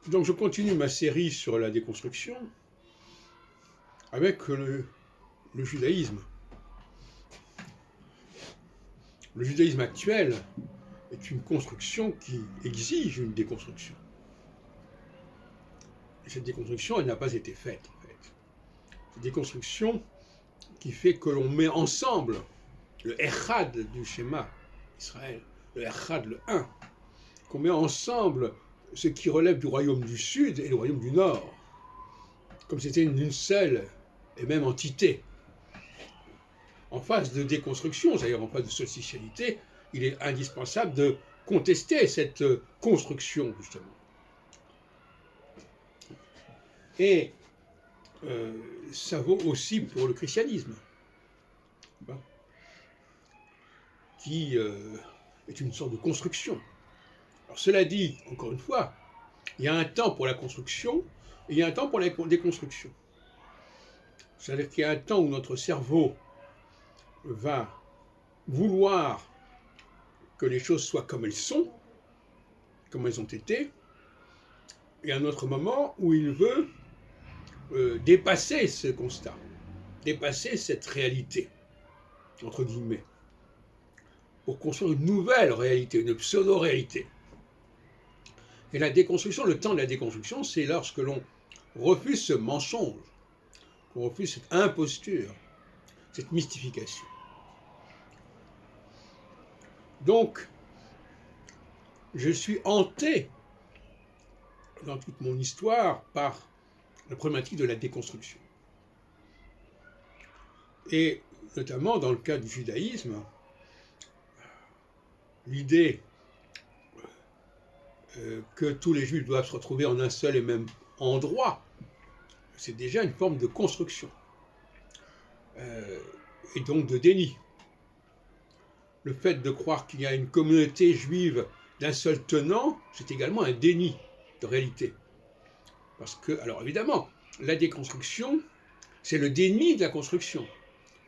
Donc je continue ma série sur la déconstruction avec le judaïsme. Le judaïsme actuel est une construction qui exige une déconstruction. Et cette déconstruction, elle n'a pas été faite, en fait. Cette déconstruction qui fait que l'on met ensemble le Echad du schéma Israël, le Echad, le 1, qu'on met ensemble ce qui relève du royaume du Sud et le royaume du Nord, comme c'était une seule et même entité. En phase de déconstruction, c'est-à-dire en phase de solsticialité, il est indispensable de contester cette construction, justement. Et ça vaut aussi pour le christianisme, qui est une sorte de construction. Alors cela dit, encore une fois, il y a un temps pour la construction et il y a un temps pour la déconstruction. C'est-à-dire qu'il y a un temps où notre cerveau va vouloir que les choses soient comme elles sont, comme elles ont été, et un autre moment où il veut dépasser ce constat, dépasser cette réalité, entre guillemets, pour construire une nouvelle réalité, une pseudo-réalité. Et la déconstruction, le temps de la déconstruction, c'est lorsque l'on refuse ce mensonge, qu'on refuse cette imposture, cette mystification. Donc, je suis hanté dans toute mon histoire par la problématique de la déconstruction. Et notamment dans le cas du judaïsme, l'idée que tous les juifs doivent se retrouver en un seul et même endroit, c'est déjà une forme de construction, et donc de déni. Le fait de croire qu'il y a une communauté juive d'un seul tenant, c'est également un déni de réalité. Parce que, alors évidemment, la déconstruction, c'est le déni de la construction.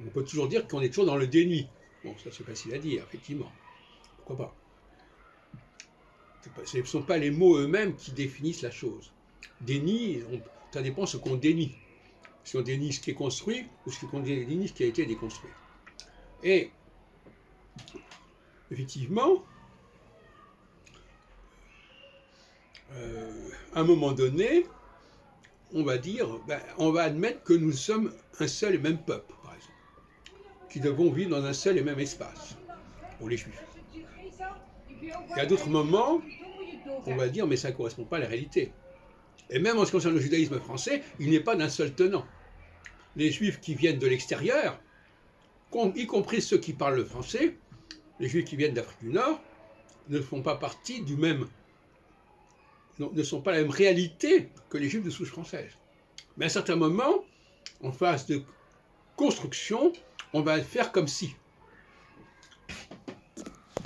On peut toujours dire qu'on est toujours dans le déni. Bon, ça c'est facile à dire, effectivement. Pourquoi pas? Ce ne sont pas les mots eux-mêmes qui définissent la chose. Déni, ça dépend de ce qu'on dénie. Si on dénie ce qui est construit ou si on dénie ce qui a été déconstruit. Et, effectivement, à un moment donné, on va dire, on va admettre que nous sommes un seul et même peuple, par exemple, qui devons vivre dans un seul et même espace, pour les Juifs. Et à d'autres moments, on va dire, mais ça ne correspond pas à la réalité. Et même en ce qui concerne le judaïsme français, il n'est pas d'un seul tenant. Les Juifs qui viennent de l'extérieur, y compris ceux qui parlent le français, les Juifs qui viennent d'Afrique du Nord, ne font pas partie du même, ne sont pas la même réalité que les Juifs de souche française. Mais à un certain moment, en phase de construction, on va faire comme si.